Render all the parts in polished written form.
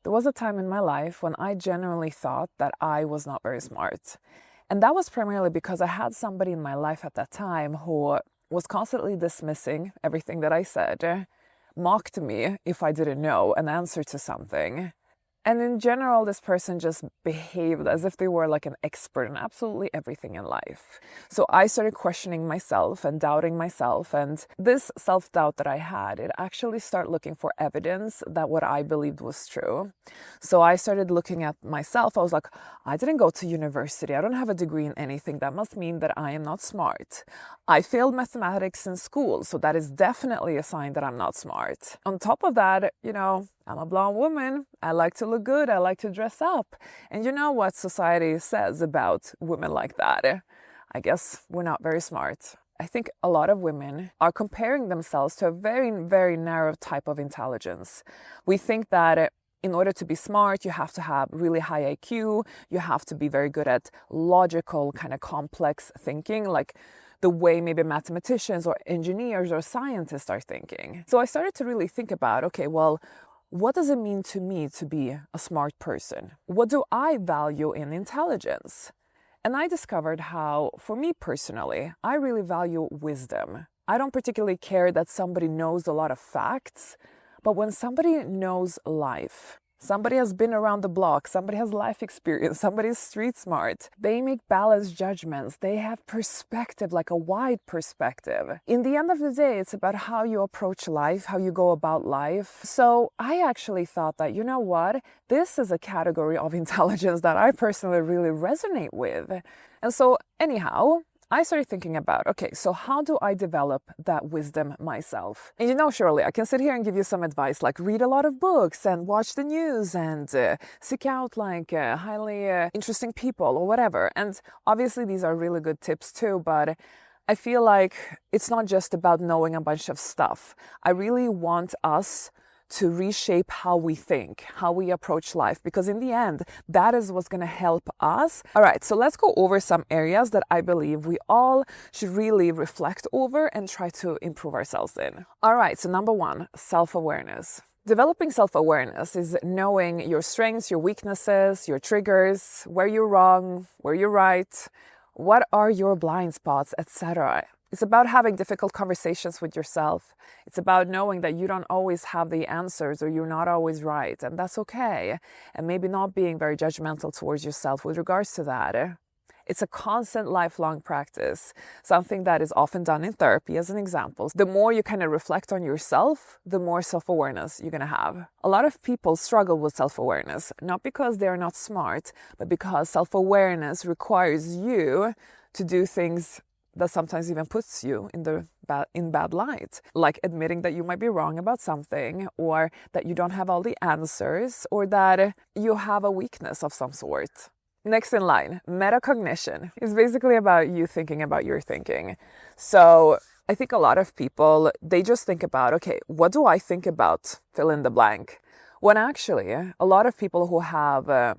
There was a time in my life when I genuinely thought that I was not very smart. And that was primarily because I had somebody in my life at that time who was constantly dismissing everything that I said, mocked me if I didn't know an answer to something. And in general, this person just behaved as if they were like an expert in absolutely everything in life. So I started questioning myself and doubting myself. And this self-doubt that I had, it actually started looking for evidence that what I believed was true. So I started looking at myself. I was like, I didn't go to university. I don't have a degree in anything. That must mean that I am not smart. I failed mathematics in school. So that is definitely a sign that I'm not smart. On top of that, I'm a blonde woman. I like to look good. I like to dress up. And you know what society says about women like that? I guess we're not very smart. I think a lot of women are comparing themselves to a very, very narrow type of intelligence. We think that in order to be smart, you have to have really high IQ. You have to be very good at logical, kind of complex thinking, like the way maybe mathematicians or engineers or scientists are thinking. So I started to really think about, okay, well, what does it mean to me to be a smart person? What do I value in intelligence? And I discovered how, for me personally, I really value wisdom. I don't particularly care that somebody knows a lot of facts, but when somebody knows life, somebody has been around the block, somebody has life experience, somebody's street smart, they make balanced judgments, they have perspective, like a wide perspective. In the end of the day, it's about how you approach life, how you go about life. So I actually thought that, you know what, this is a category of intelligence that I personally really resonate with. And so anyhow, I started thinking about, okay, so how do I develop that wisdom myself? And surely I can sit here and give you some advice, like read a lot of books and watch the news and seek out highly interesting people or whatever. And obviously these are really good tips too, but I feel like it's not just about knowing a bunch of stuff. I really want us to reshape how we think, how we approach life, because in the end, that is what's going to help us. All right, so let's go over some areas that I believe we all should really reflect over and try to improve ourselves in. All right, so number one, self-awareness. Developing self-awareness is knowing your strengths, your weaknesses, your triggers, where you're wrong, where you're right, what are your blind spots, etc. It's about having difficult conversations with yourself. It's about knowing that you don't always have the answers or you're not always right, and that's okay. And maybe not being very judgmental towards yourself with regards to that. It's a constant lifelong practice, something that is often done in therapy as an example. The more you kind of reflect on yourself, the more self-awareness you're going to have. A lot of people struggle with self-awareness, not because they're not smart, but because self-awareness requires you to do things that sometimes even puts you in bad light, like admitting that you might be wrong about something, or that you don't have all the answers, or that you have a weakness of some sort. Next in line, metacognition is basically about you thinking about your thinking. So I think a lot of people, they just think about, okay, what do I think about? Fill in the blank. When actually, a lot of people who have a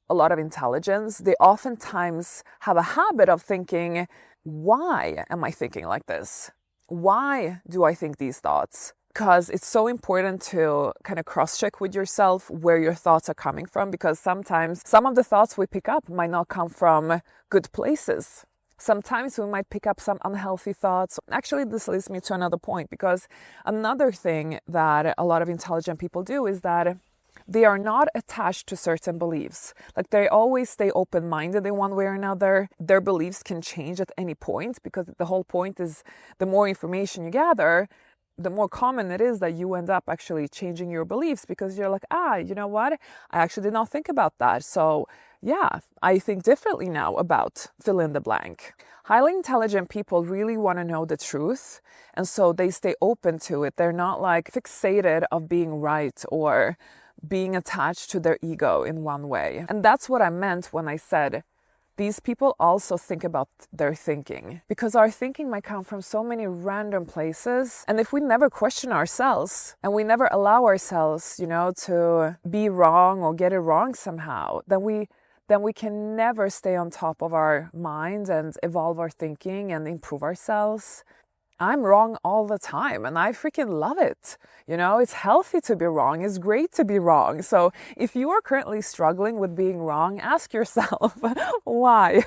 lot of intelligence, they oftentimes have a habit of thinking, why am I thinking like this? Why do I think these thoughts? Because it's so important to kind of cross-check with yourself where your thoughts are coming from, because sometimes some of the thoughts we pick up might not come from good places. Sometimes we might pick up some unhealthy thoughts. Actually, this leads me to another point, because another thing that a lot of intelligent people do is that they are not attached to certain beliefs. Like they always stay open-minded in one way or another. Their beliefs can change at any point, because the whole point is the more information you gather, the more common it is that you end up actually changing your beliefs, because you're like, you know what? I actually did not think about that. So yeah, I think differently now about fill in the blank. Highly intelligent people really want to know the truth. And so they stay open to it. They're not like fixated of being right or being attached to their ego in one way. And that's what I meant when I said these people also think about their thinking, because our thinking might come from so many random places. And if we never question ourselves and we never allow ourselves, to be wrong or get it wrong somehow, then we can never stay on top of our mind and evolve our thinking and improve ourselves. I'm wrong all the time and I freaking love it. It's healthy to be wrong. It's great to be wrong. So if you are currently struggling with being wrong, ask yourself why.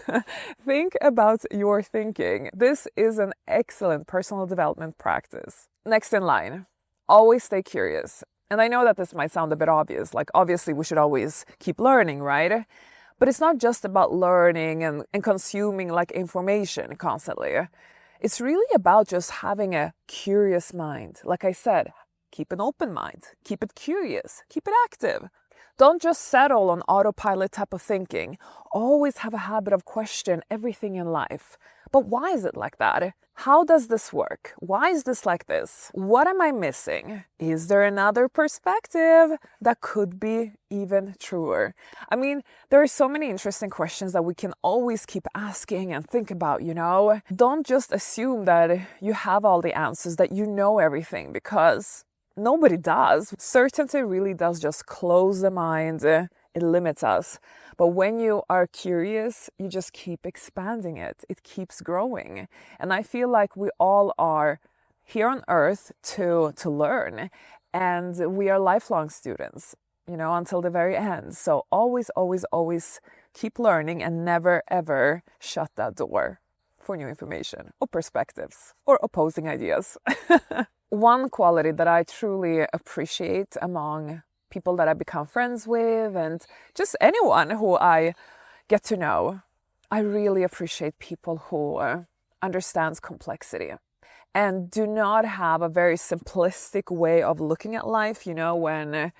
Think about your thinking. This is an excellent personal development practice. Next in line, always stay curious. And I know that this might sound a bit obvious, like obviously we should always keep learning, right? But it's not just about learning and consuming like information constantly. It's really about just having a curious mind. Like I said, keep an open mind, keep it curious, keep it active. Don't just settle on autopilot type of thinking. Always have a habit of question everything in life. But why is it like that? How does this work? Why is this like this? What am I missing? Is there another perspective that could be even truer? I mean, there are so many interesting questions that we can always keep asking and think about, Don't just assume that you have all the answers, that you know everything, because nobody does. Certainty really does just close the mind. It limits us. But when you are curious, you just keep expanding it. It keeps growing. And I feel like we all are here on earth to learn. And we are lifelong students, until the very end. So always, always, always keep learning and never, ever shut that door for new information or perspectives or opposing ideas. One quality that I truly appreciate among people that I become friends with and just anyone who I get to know, I really appreciate people who understands complexity and do not have a very simplistic way of looking at life, when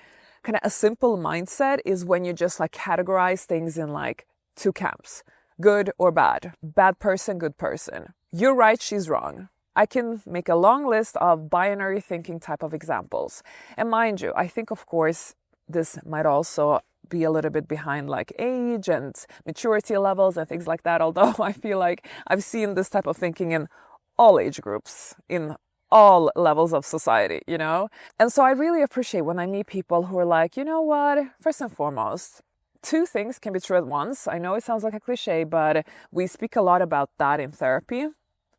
kind of a simple mindset is when you just like categorize things in like two camps, good or bad, bad person, good person. You're right, she's wrong. I can make a long list of binary thinking type of examples. And mind you, I think, of course, this might also be a little bit behind like age and maturity levels and things like that. Although I feel like I've seen this type of thinking in all age groups, in all levels of society, And so I really appreciate when I meet people who are like, you know what, first and foremost, two things can be true at once. I know it sounds like a cliche, but we speak a lot about that in therapy.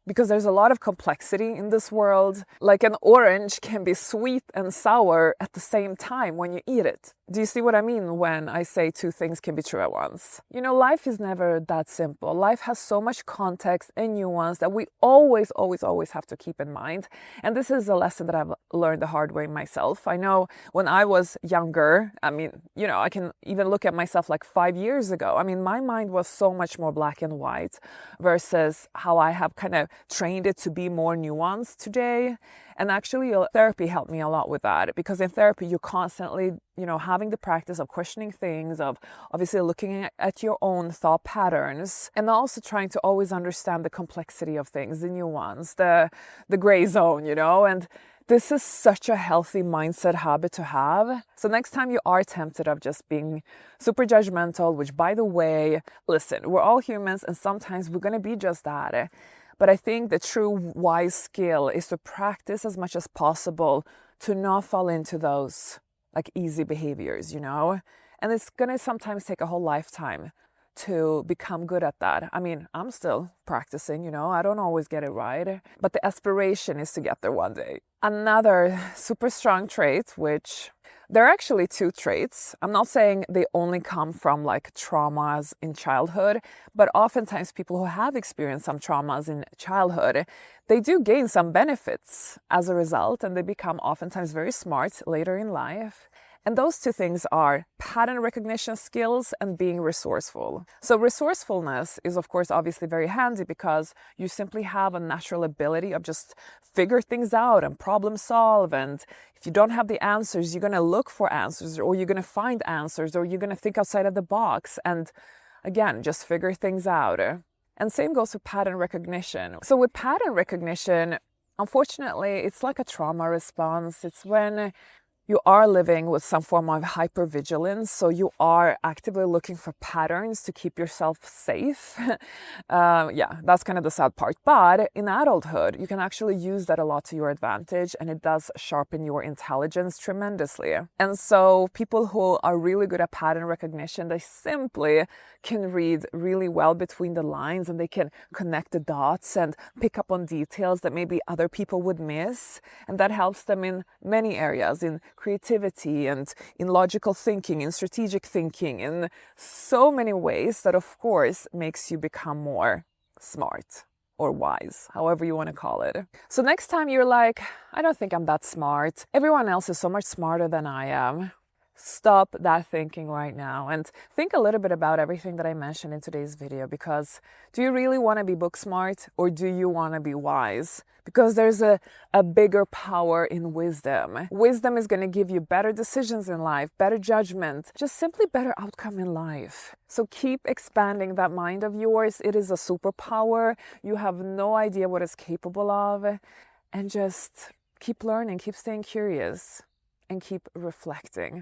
Because there's a lot of complexity in this world. Like an orange can be sweet and sour at the same time when you eat it. Do you see what I mean when I say two things can be true at once? Life is never that simple. Life has so much context and nuance that we always, always, always have to keep in mind. And this is a lesson that I've learned the hard way myself. I know when I was younger, I can even look at myself like 5 years ago. My mind was so much more black and white versus how I have kind of trained it to be more nuanced today. And actually therapy helped me a lot with that, because in therapy you're constantly having the practice of questioning things, of obviously looking at your own thought patterns, and also trying to always understand the complexity of things, the nuance, the gray zone, and this is such a healthy mindset habit to have. So next time you are tempted of just being super judgmental, which by the way, listen, we're all humans and sometimes we're going to be just that. But I think the true wise skill is to practice as much as possible to not fall into those like easy behaviors, And it's going to sometimes take a whole lifetime to become good at that. I'm still practicing, I don't always get it right, but the aspiration is to get there one day. Another super strong trait, which there are actually two traits. I'm not saying they only come from like traumas in childhood, but oftentimes people who have experienced some traumas in childhood, they do gain some benefits as a result, and they become oftentimes very smart later in life. And those two things are pattern recognition skills and being resourceful. So resourcefulness is, of course, obviously very handy because you simply have a natural ability of just figure things out and problem solve. And if you don't have the answers, you're going to look for answers, or you're going to find answers, or you're going to think outside of the box. And again, just figure things out. And same goes with pattern recognition. So with pattern recognition, unfortunately, it's like a trauma response. It's when you are living with some form of hypervigilance, so you are actively looking for patterns to keep yourself safe. Yeah, that's kind of the sad part. But in adulthood, you can actually use that a lot to your advantage, and it does sharpen your intelligence tremendously. And so people who are really good at pattern recognition, they simply can read really well between the lines, and they can connect the dots and pick up on details that maybe other people would miss. And that helps them in many areas, in creativity and in logical thinking, in strategic thinking, in so many ways that of course makes you become more smart or wise, however you want to call it. So next time you're like, I don't think I'm that smart, everyone else is so much smarter than I am, stop that thinking right now and think a little bit about everything that I mentioned in today's video, because do you really want to be book smart, or do you want to be wise? Because there's a bigger power in wisdom. Wisdom is going to give you better decisions in life, better judgment, just simply better outcome in life. So keep expanding that mind of yours. It is a superpower. You have no idea what it's capable of. And just keep learning, keep staying curious, and keep reflecting.